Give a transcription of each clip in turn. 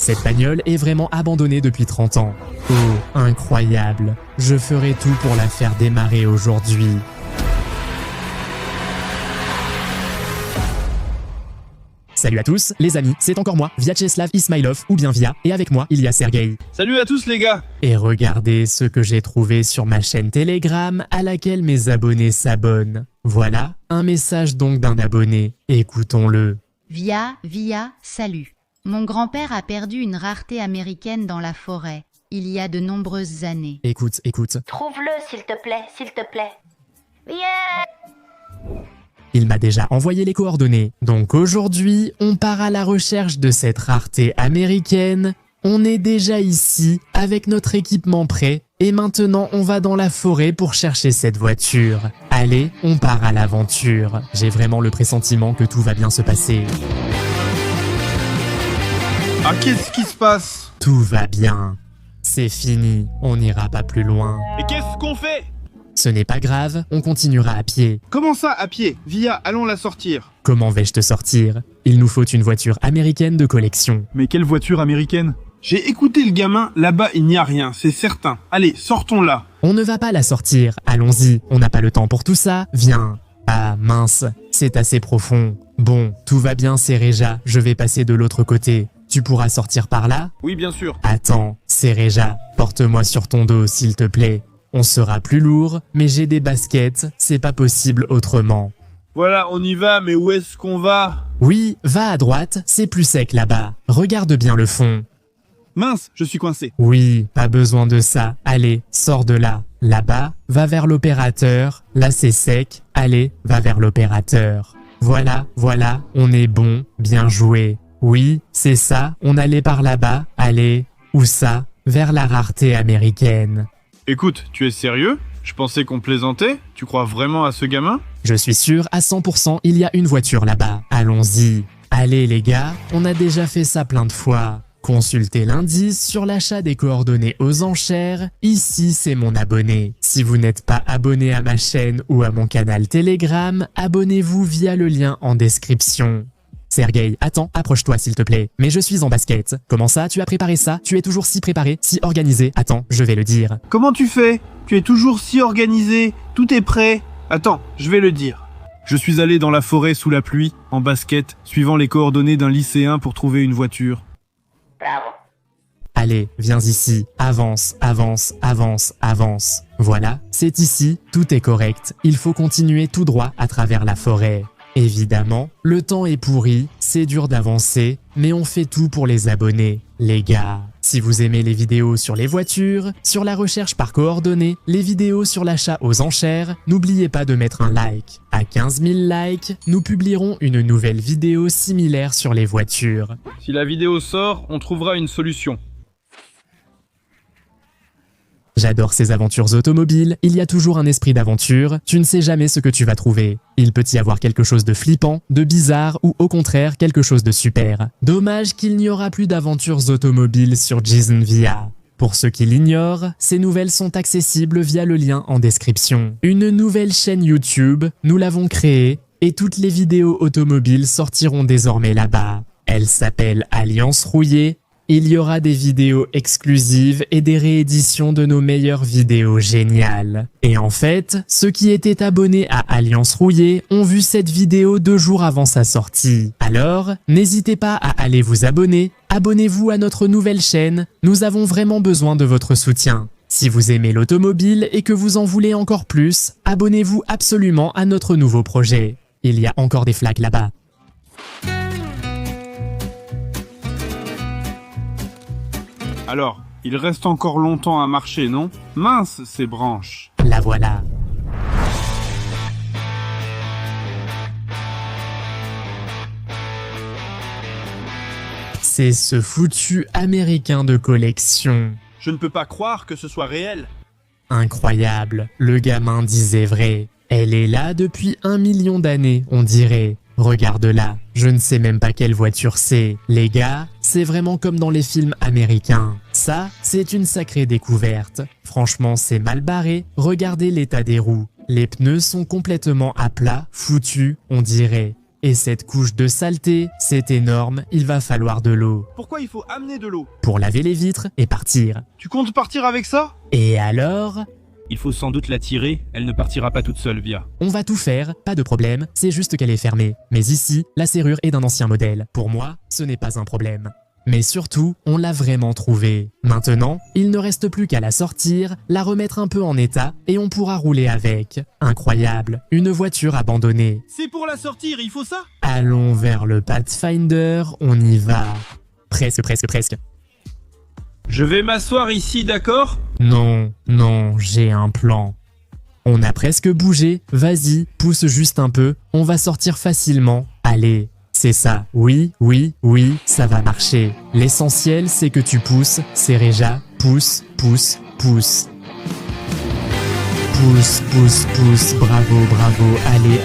Cette bagnole est vraiment abandonnée depuis 30 ans. Oh, incroyable. Je ferai tout pour la faire démarrer aujourd'hui. Salut à tous, les amis, c'est encore moi, Vyacheslav Ismailov, ou bien Via, et avec moi, il y a Sergueï. Salut à tous les gars. Et regardez ce que j'ai trouvé sur ma chaîne Telegram, à laquelle mes abonnés s'abonnent. Voilà, un message donc d'un abonné, écoutons-le. Via, salut. Mon grand-père a perdu une rareté américaine dans la forêt, il y a de nombreuses années. Écoute. Trouve-le, s'il te plaît. Viens! Il m'a déjà envoyé les coordonnées. Donc aujourd'hui, on part à la recherche de cette rareté américaine. On est déjà ici, avec notre équipement prêt. Et maintenant, on va dans la forêt pour chercher cette voiture. Allez, on part à l'aventure. J'ai vraiment le pressentiment que tout va bien se passer. Ah, qu'est-ce qui se passe? Tout va bien. C'est fini, on n'ira pas plus loin. Et qu'est-ce qu'on fait? Ce n'est pas grave, on continuera à pied. Comment ça, à pied? Via, allons la sortir. Comment vais-je te sortir? Il nous faut une voiture américaine de collection. Mais quelle voiture américaine? J'ai écouté le gamin, là-bas il n'y a rien, c'est certain. Allez, sortons-la. On ne va pas la sortir, allons-y, on n'a pas le temps pour tout ça, viens. Ah mince, c'est assez profond. Bon, tout va bien Sereja, je vais passer de l'autre côté. Tu pourras sortir par là? Oui, bien sûr. Attends, Sereja, porte-moi sur ton dos s'il te plaît. On sera plus lourd, mais j'ai des baskets, c'est pas possible autrement. Voilà, on y va, mais où est-ce qu'on va? Oui, va à droite, c'est plus sec là-bas. Regarde bien le fond. Mince, je suis coincé. Oui, pas besoin de ça. Allez, sors de là. Là-bas, va vers l'opérateur. Là, c'est sec. Allez, va vers l'opérateur. Voilà, on est bon. Bien joué. Oui, c'est ça, on allait par là-bas. Allez, où ça? Vers la rareté américaine. Écoute, tu es sérieux? Je pensais qu'on plaisantait. Tu crois vraiment à ce gamin? Je suis sûr, à 100%, il y a une voiture là-bas. Allons-y. Allez les gars, on a déjà fait ça plein de fois. Consultez l'indice sur l'achat des coordonnées aux enchères. Ici, c'est mon abonné. Si vous n'êtes pas abonné à ma chaîne ou à mon canal Telegram, abonnez-vous via le lien en description. Sergueï, attends, approche-toi s'il te plaît. Mais je suis en basket. Comment ça, tu as préparé ça? Tu es toujours si préparé, si organisé. Attends, je vais le dire. Comment tu fais? Tu es toujours si organisé. Tout est prêt. Attends, je vais le dire. Je suis allé dans la forêt sous la pluie, en basket, suivant les coordonnées d'un lycéen pour trouver une voiture. Bravo. Allez, viens ici. Avance. Voilà, c'est ici, tout est correct. Il faut continuer tout droit à travers la forêt. Évidemment, le temps est pourri, c'est dur d'avancer, mais on fait tout pour les abonnés. Les gars, si vous aimez les vidéos sur les voitures, sur la recherche par coordonnées, les vidéos sur l'achat aux enchères, n'oubliez pas de mettre un like. À 15 000 likes, nous publierons une nouvelle vidéo similaire sur les voitures. Si la vidéo sort, on trouvera une solution. J'adore ces aventures automobiles, il y a toujours un esprit d'aventure, tu ne sais jamais ce que tu vas trouver. Il peut y avoir quelque chose de flippant, de bizarre ou au contraire quelque chose de super. Dommage qu'il n'y aura plus d'aventures automobiles sur Jason Via. Pour ceux qui l'ignorent, ces nouvelles sont accessibles via le lien en description. Une nouvelle chaîne YouTube, nous l'avons créée, et toutes les vidéos automobiles sortiront désormais là-bas. Elle s'appelle Alliance Rouillée. Il y aura des vidéos exclusives et des rééditions de nos meilleures vidéos géniales. Et en fait, ceux qui étaient abonnés à Alliance Rouillée ont vu cette vidéo 2 jours avant sa sortie. Alors, n'hésitez pas à aller vous abonner. Abonnez-vous à notre nouvelle chaîne, nous avons vraiment besoin de votre soutien. Si vous aimez l'automobile et que vous en voulez encore plus, abonnez-vous absolument à notre nouveau projet. Il y a encore des flaques là-bas. Alors, il reste encore longtemps à marcher, non? Mince, ces branches. La voilà. C'est ce foutu américain de collection. Je ne peux pas croire que ce soit réel. Incroyable, le gamin disait vrai. Elle est là depuis 1 million d'années, on dirait. Regarde-la, je ne sais même pas quelle voiture c'est. Les gars, c'est vraiment comme dans les films américains. Ça, c'est une sacrée découverte. Franchement, c'est mal barré. Regardez l'état des roues. Les pneus sont complètement à plat, foutus, on dirait. Et cette couche de saleté, c'est énorme, il va falloir de l'eau. Pourquoi il faut amener de l'eau? Pour laver les vitres et partir. Tu comptes partir avec ça? Et alors? Il faut sans doute la tirer, elle ne partira pas toute seule, Via. On va tout faire, pas de problème, c'est juste qu'elle est fermée. Mais ici, la serrure est d'un ancien modèle. Pour moi, ce n'est pas un problème. Mais surtout, on l'a vraiment trouvée. Maintenant, il ne reste plus qu'à la sortir, la remettre un peu en état et on pourra rouler avec. Incroyable, une voiture abandonnée. C'est pour la sortir, il faut ça? Allons vers le Pathfinder, on y va. Presque. Je vais m'asseoir ici, d'accord? Non, j'ai un plan. On a presque bougé, vas-y, pousse juste un peu, on va sortir facilement. Allez, c'est ça, oui, ça va marcher. L'essentiel, c'est que tu pousses, c'est Réja, pousse. Pousse, bravo, allez,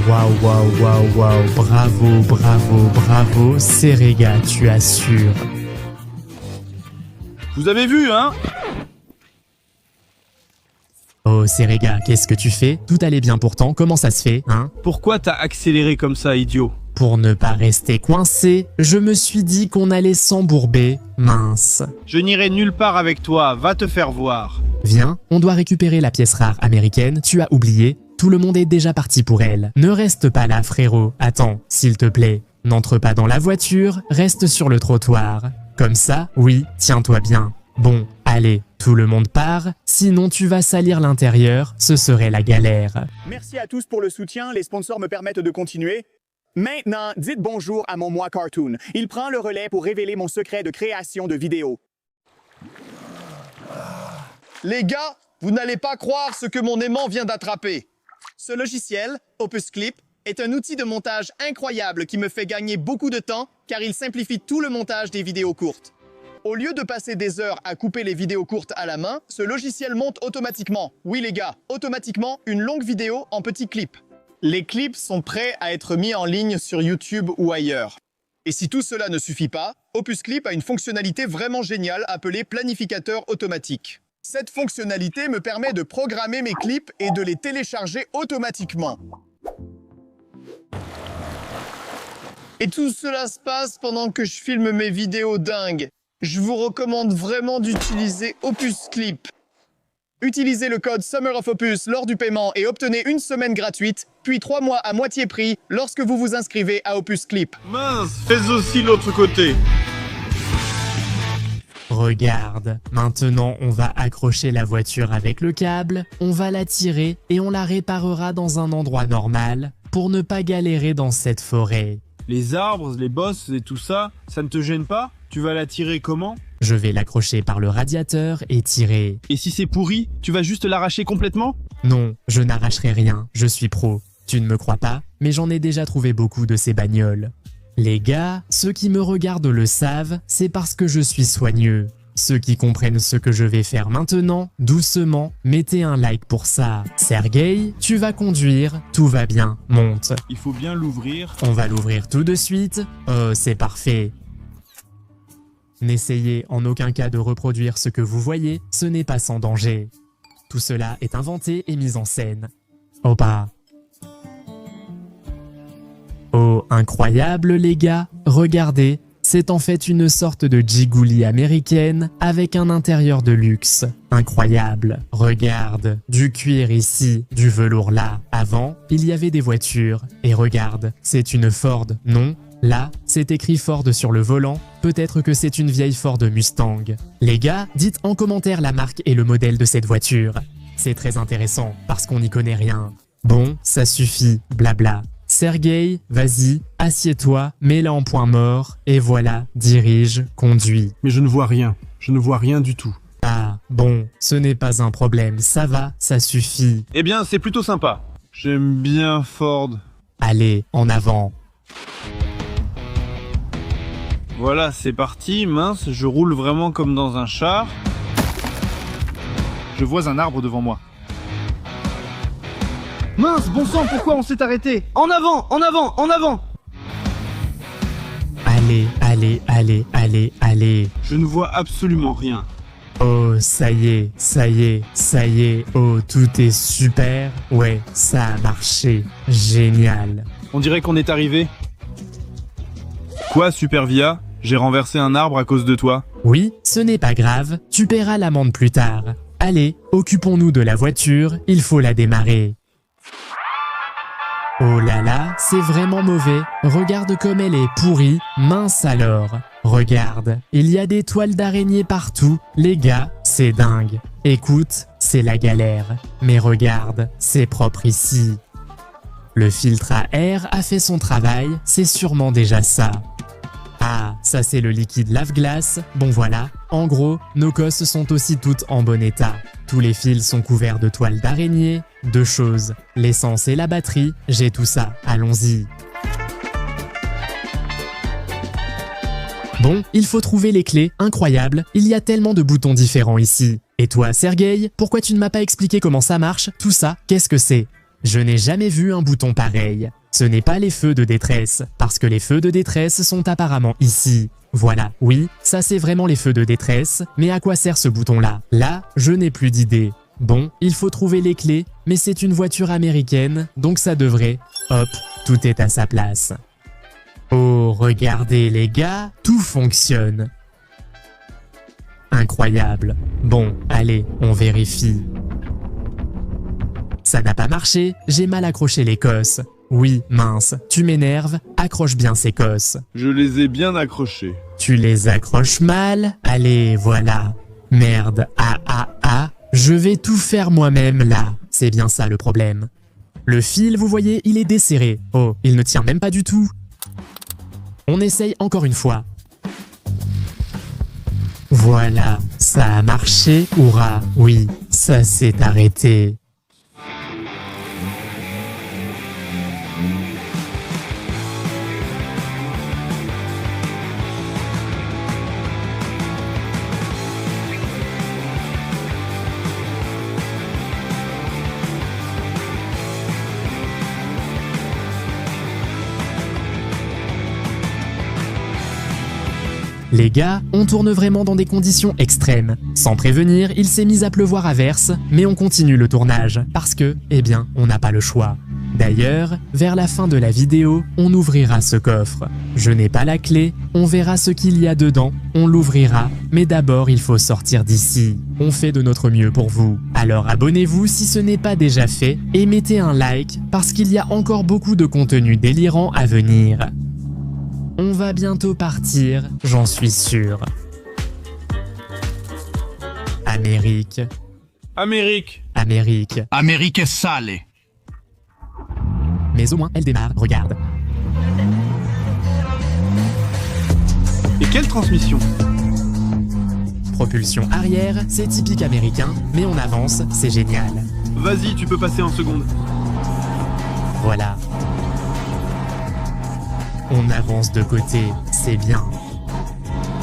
waouh, bravo, c'est Réga, tu assures. Vous avez vu, hein? Oh, Serega, qu'est-ce que tu fais? Tout allait bien pourtant, comment ça se fait, hein? Pourquoi t'as accéléré comme ça, idiot? Pour ne pas rester coincé, je me suis dit qu'on allait s'embourber. Mince. Je n'irai nulle part avec toi, va te faire voir. Viens, on doit récupérer la pièce rare américaine, tu as oublié. Tout le monde est déjà parti pour elle. Ne reste pas là, frérot. Attends, s'il te plaît. N'entre pas dans la voiture, reste sur le trottoir. Comme ça, oui, tiens-toi bien. Bon, allez, tout le monde part, sinon tu vas salir l'intérieur, ce serait la galère. Merci à tous pour le soutien, les sponsors me permettent de continuer. Maintenant, dites bonjour à mon moi Cartoon. Il prend le relais pour révéler mon secret de création de vidéos. Les gars, vous n'allez pas croire ce que mon aimant vient d'attraper. Ce logiciel, Opus Clip, est un outil de montage incroyable qui me fait gagner beaucoup de temps car il simplifie tout le montage des vidéos courtes. Au lieu de passer des heures à couper les vidéos courtes à la main, ce logiciel monte automatiquement. Oui les gars, automatiquement une longue vidéo en petits clips. Les clips sont prêts à être mis en ligne sur YouTube ou ailleurs. Et si tout cela ne suffit pas, Opus Clip a une fonctionnalité vraiment géniale appelée planificateur automatique. Cette fonctionnalité me permet de programmer mes clips et de les télécharger automatiquement. Et tout cela se passe pendant que je filme mes vidéos dingues. Je vous recommande vraiment d'utiliser Opus Clip. Utilisez le code Summer of Opus lors du paiement et obtenez une semaine gratuite, puis 3 mois à moitié prix lorsque vous vous inscrivez à Opus Clip. Mince, fais aussi l'autre côté. Regarde, maintenant on va accrocher la voiture avec le câble, on va la tirer et on la réparera dans un endroit normal pour ne pas galérer dans cette forêt. Les arbres, les bosses et tout ça, ça ne te gêne pas? Tu vas la tirer comment? Je vais l'accrocher par le radiateur et tirer. Et si c'est pourri, tu vas juste l'arracher complètement? Non, je n'arracherai rien, je suis pro. Tu ne me crois pas, mais j'en ai déjà trouvé beaucoup de ces bagnoles. Les gars, ceux qui me regardent le savent, c'est parce que je suis soigneux. Ceux qui comprennent ce que je vais faire maintenant, doucement, mettez un like pour ça. Sergueï, tu vas conduire, tout va bien, monte. Il faut bien l'ouvrir. On va l'ouvrir tout de suite. Oh, c'est parfait. N'essayez en aucun cas de reproduire ce que vous voyez, ce n'est pas sans danger. Tout cela est inventé et mis en scène. Opa. Oh, incroyable les gars, regardez. C'est en fait une sorte de Jigouli américaine avec un intérieur de luxe. Incroyable. Regarde, du cuir ici, du velours là. Avant, il y avait des voitures. Et regarde, c'est une Ford, non? Là, c'est écrit Ford sur le volant. Peut-être que c'est une vieille Ford Mustang. Les gars, dites en commentaire la marque et le modèle de cette voiture. C'est très intéressant parce qu'on n'y connaît rien. Bon, ça suffit, blabla. Sergueï, vas-y, assieds-toi, mets-la en point mort, et voilà, dirige, conduis. Mais je ne vois rien du tout. Ah, bon, ce n'est pas un problème, ça va, ça suffit. Eh bien, c'est plutôt sympa. J'aime bien Ford. Allez, en avant. Voilà, c'est parti, mince, je roule vraiment comme dans un char. Je vois un arbre devant moi. Mince, bon sang, pourquoi on s'est arrêté? En avant, en avant, en avant! Allez, allez, allez, allez, allez. Je ne vois absolument rien. Oh, ça y est, ça y est, ça y est. Oh, tout est super. Ouais, ça a marché. Génial. On dirait qu'on est arrivé. Quoi, Supervia? J'ai renversé un arbre à cause de toi. Oui, ce n'est pas grave. Tu paieras l'amende plus tard. Allez, occupons-nous de la voiture. Il faut la démarrer. Oh là là, c'est vraiment mauvais. Regarde comme elle est pourrie. Mince alors. Regarde, il y a des toiles d'araignée partout. Les gars, c'est dingue. Écoute, c'est la galère. Mais regarde, c'est propre ici. Le filtre à air a fait son travail, c'est sûrement déjà ça. Ah, ça c'est le liquide lave-glace. Bon voilà, en gros, nos cosses sont aussi toutes en bon état. Tous les fils sont couverts de toiles d'araignée. Deux choses, l'essence et la batterie, j'ai tout ça, allons-y. Bon, il faut trouver les clés, incroyable, il y a tellement de boutons différents ici. Et toi, Sergueï, pourquoi tu ne m'as pas expliqué comment ça marche? Tout ça, qu'est-ce que c'est? Je n'ai jamais vu un bouton pareil. Ce n'est pas les feux de détresse, parce que les feux de détresse sont apparemment ici. Voilà, oui, ça c'est vraiment les feux de détresse, mais à quoi sert ce bouton-là? Là, je n'ai plus d'idée. Bon, il faut trouver les clés, mais c'est une voiture américaine, donc ça devrait... Hop, tout est à sa place. Oh, regardez les gars, tout fonctionne. Incroyable. Bon, allez, on vérifie. Ça n'a pas marché, j'ai mal accroché les cosses. Oui, mince, tu m'énerves, accroche bien ces cosses. Je les ai bien accrochés. Tu les accroches mal? Allez, voilà. Merde, je vais tout faire moi-même là. C'est bien ça le problème. Le fil, vous voyez, il est desserré. Oh, il ne tient même pas du tout. On essaye encore une fois. Voilà, ça a marché, hurrah. Oui, ça s'est arrêté. Les gars, on tourne vraiment dans des conditions extrêmes. Sans prévenir, il s'est mis à pleuvoir à verse, mais on continue le tournage, parce que, eh bien, on n'a pas le choix. D'ailleurs, vers la fin de la vidéo, on ouvrira ce coffre. Je n'ai pas la clé, on verra ce qu'il y a dedans, on l'ouvrira, mais d'abord il faut sortir d'ici. On fait de notre mieux pour vous. Alors abonnez-vous si ce n'est pas déjà fait, et mettez un like, parce qu'il y a encore beaucoup de contenu délirant à venir. On va bientôt partir, j'en suis sûr. Amérique. Amérique. Amérique. Amérique sale. Mais au moins, elle démarre, regarde. Et quelle transmission? Propulsion arrière, c'est typique américain, mais on avance, c'est génial. Vas-y, tu peux passer en seconde. Voilà. On avance de côté, c'est bien.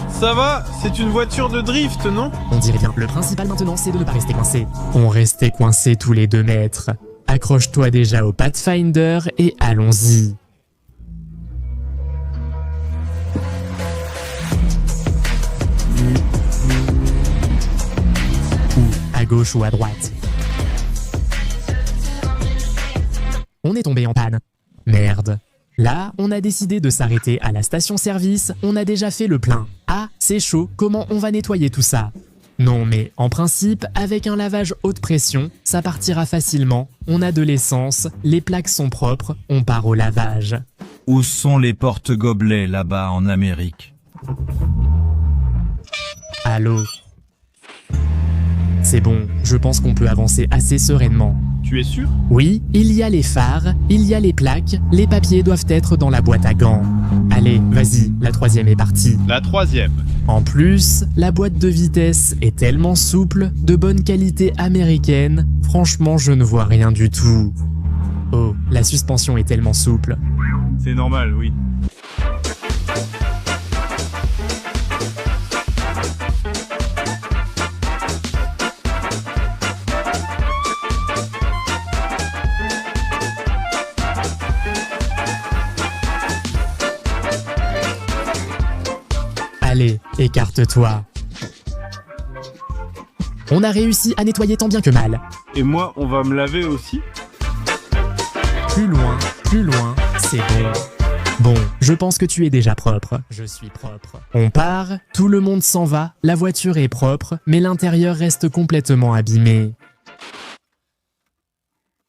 Ça va? C'est une voiture de drift, non? On dirait bien. Le principal maintenant, c'est de ne pas rester coincé. On restait coincé tous les 2 mètres. Accroche-toi déjà au Pathfinder et allons-y. Ou à gauche ou à droite. On est tombé en panne. Merde. Là, on a décidé de s'arrêter à la station-service, on a déjà fait le plein. Ah, c'est chaud, comment on va nettoyer tout ça? Non mais, en principe, avec un lavage haute pression, ça partira facilement, on a de l'essence, les plaques sont propres, on part au lavage. Où sont les porte-gobelets là-bas en Amérique? Allô? C'est bon, je pense qu'on peut avancer assez sereinement. Tu es sûr? Oui, il y a les phares, il y a les plaques, les papiers doivent être dans la boîte à gants. Allez, vas-y, la 3e est partie. La 3e. En plus, la boîte de vitesse est tellement souple, de bonne qualité américaine, franchement je ne vois rien du tout. Oh, la suspension est tellement souple. C'est normal, oui. Allez, écarte-toi. On a réussi à nettoyer tant bien que mal. Et moi, on va me laver aussi? Plus loin, c'est bon. Bon, je pense que tu es déjà propre. Je suis propre. On part, tout le monde s'en va, la voiture est propre, mais l'intérieur reste complètement abîmé.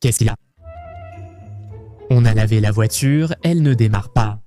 Qu'est-ce qu'il y a? On a lavé la voiture, elle ne démarre pas.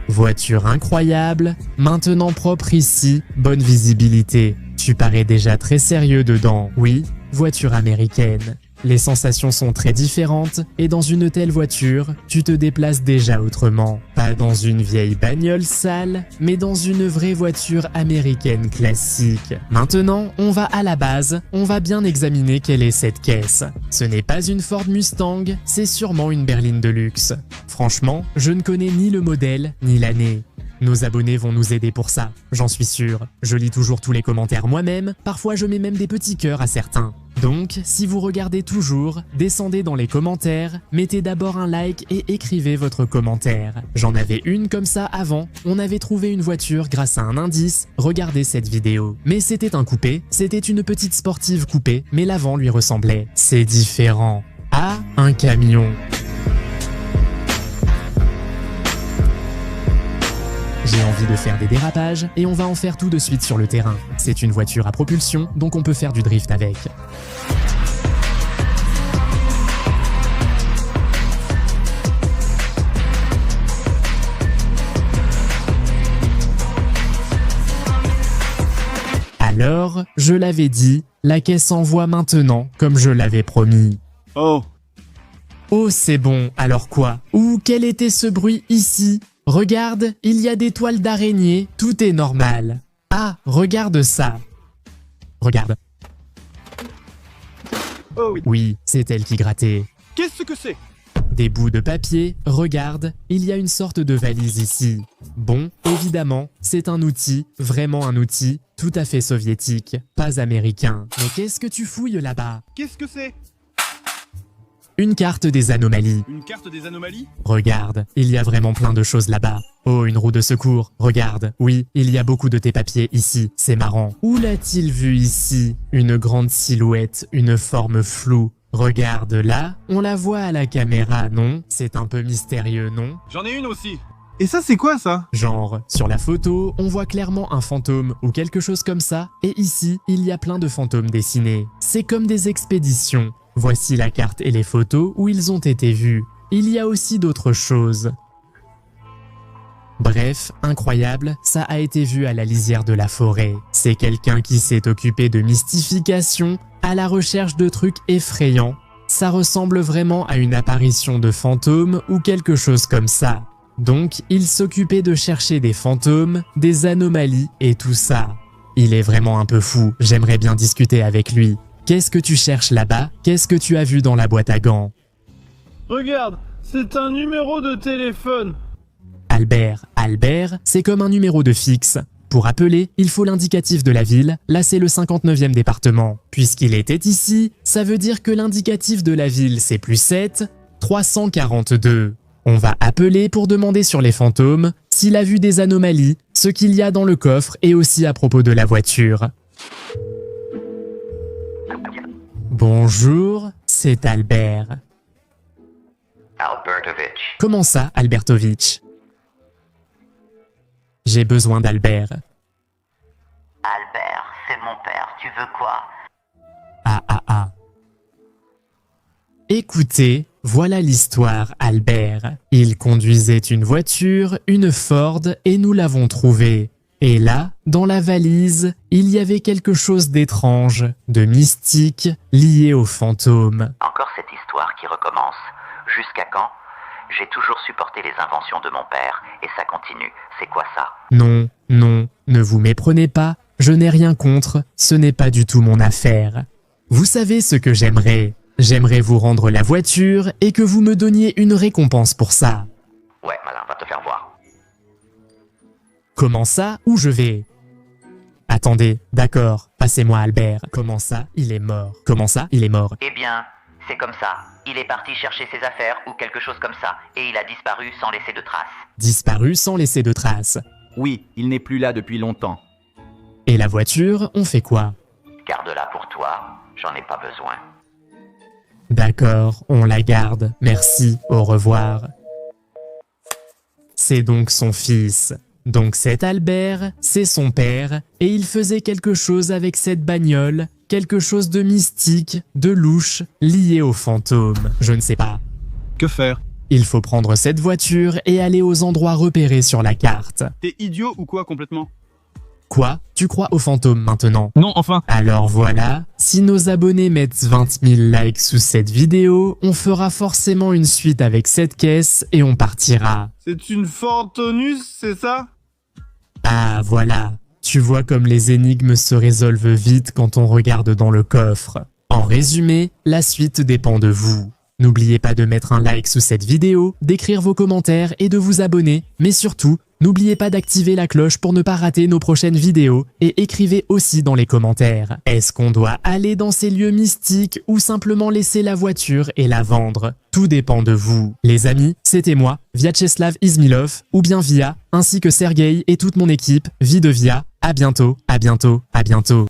Voiture incroyable, maintenant propre ici, bonne visibilité. Tu parais déjà très sérieux dedans, oui, voiture américaine. Les sensations sont très différentes et dans une telle voiture, tu te déplaces déjà autrement. Pas dans une vieille bagnole sale, mais dans une vraie voiture américaine classique. Maintenant, on va à la base, on va bien examiner quelle est cette caisse. Ce n'est pas une Ford Mustang, c'est sûrement une berline de luxe. Franchement, je ne connais ni le modèle, ni l'année. Nos abonnés vont nous aider pour ça, j'en suis sûr. Je lis toujours tous les commentaires moi-même, parfois je mets même des petits cœurs à certains. Donc, si vous regardez toujours, descendez dans les commentaires, mettez d'abord un like et écrivez votre commentaire. J'en avais une comme ça avant, on avait trouvé une voiture grâce à un indice, regardez cette vidéo. Mais c'était un coupé, c'était une petite sportive coupée, mais l'avant lui ressemblait. C'est différent. Ah, un camion. J'ai envie de faire des dérapages et on va en faire tout de suite sur le terrain. C'est une voiture à propulsion, donc on peut faire du drift avec. Alors, je l'avais dit, la caisse envoie maintenant, comme je l'avais promis. Oh, Oh, c'est bon, alors quoi? Ou quel était ce bruit ici? Regarde, il y a des toiles d'araignée, tout est normal. Ah, regarde ça. Regarde. oh oui. Oui, c'est elle qui grattait. Qu'est-ce que c'est? Des bouts de papier, regarde, il y a une sorte de valise ici. Bon, évidemment, c'est un outil, vraiment un outil, tout à fait soviétique, pas américain. Mais qu'est-ce que tu fouilles là-bas? Qu'est-ce que c'est? Une carte des anomalies. Une carte des anomalies? Regarde, il y a vraiment plein de choses là-bas. Oh, une roue de secours. Regarde, oui, il y a beaucoup de tes papiers ici, c'est marrant. Où l'a-t-il vu ici? Une grande silhouette, une forme floue. Regarde là, on la voit à la caméra, non? C'est un peu mystérieux, non? J'en ai une aussi. Et ça, c'est quoi ça? Genre, sur la photo, on voit clairement un fantôme ou quelque chose comme ça, et ici, il y a plein de fantômes dessinés. C'est comme des expéditions. Voici la carte et les photos où ils ont été vus. Il y a aussi d'autres choses. Bref, incroyable, ça a été vu à la lisière de la forêt. C'est quelqu'un qui s'est occupé de mystification, à la recherche de trucs effrayants. Ça ressemble vraiment à une apparition de fantôme ou quelque chose comme ça. Donc, il s'occupait de chercher des fantômes, des anomalies et tout ça. Il est vraiment un peu fou, j'aimerais bien discuter avec lui. Qu'est-ce que tu cherches là-bas? Qu'est-ce que tu as vu dans la boîte à gants? Regarde, c'est un numéro de téléphone. Albert, c'est comme un numéro de fixe. Pour appeler, il faut l'indicatif de la ville, là c'est le 59e département. Puisqu'il était ici, ça veut dire que l'indicatif de la ville c'est +7, 342. On va appeler pour demander sur les fantômes, s'il a vu des anomalies, ce qu'il y a dans le coffre et aussi à propos de la voiture. Bonjour, c'est Albert. Albertovitch. Comment ça, Albertovitch? J'ai besoin d'Albert. Albert, c'est mon père, tu veux quoi? Ah. Écoutez, voilà l'histoire, Albert. Il conduisait une voiture, une Ford, et nous l'avons trouvée. Et là, dans la valise, il y avait quelque chose d'étrange, de mystique, lié aux fantômes. Encore cette histoire qui recommence. Jusqu'à quand? J'ai toujours supporté les inventions de mon père, et ça continue. C'est quoi ça? Non, ne vous méprenez pas, je n'ai rien contre, ce n'est pas du tout mon affaire. Vous savez ce que j'aimerais? J'aimerais vous rendre la voiture et que vous me donniez une récompense pour ça. Ouais, malin, va te faire voir. Comment ça? Où je vais? Attendez, d'accord, passez-moi Albert. Comment ça? Il est mort. Comment ça? Il est mort. Eh bien, c'est comme ça. Il est parti chercher ses affaires ou quelque chose comme ça, et il a disparu sans laisser de traces. Disparu sans laisser de traces. Oui, il n'est plus là depuis longtemps. Et la voiture, on fait quoi? Garde-la pour toi, j'en ai pas besoin. D'accord, on la garde. Merci, au revoir. C'est donc son fils. Donc cet Albert, c'est son père, et il faisait quelque chose avec cette bagnole, quelque chose de mystique, de louche, lié aux fantômes. Je ne sais pas. Que faire? Il faut prendre cette voiture et aller aux endroits repérés sur la carte. T'es idiot ou quoi complètement? Quoi? Tu crois aux fantômes maintenant? Non, enfin. Alors voilà, si nos abonnés mettent 20 000 likes sous cette vidéo, on fera forcément une suite avec cette caisse et on partira. C'est une Fantonus, c'est ça? Ah voilà, tu vois comme les énigmes se résolvent vite quand on regarde dans le coffre. En résumé, la suite dépend de vous. N'oubliez pas de mettre un like sous cette vidéo, d'écrire vos commentaires et de vous abonner, mais surtout, n'oubliez pas d'activer la cloche pour ne pas rater nos prochaines vidéos et écrivez aussi dans les commentaires. Est-ce qu'on doit aller dans ces lieux mystiques ou simplement laisser la voiture et la vendre? Tout dépend de vous. Les amis, c'était moi, Vyacheslav Izmilov, ou bien Via, ainsi que Sergueï et toute mon équipe, Vie de Via. À bientôt, à bientôt, à bientôt.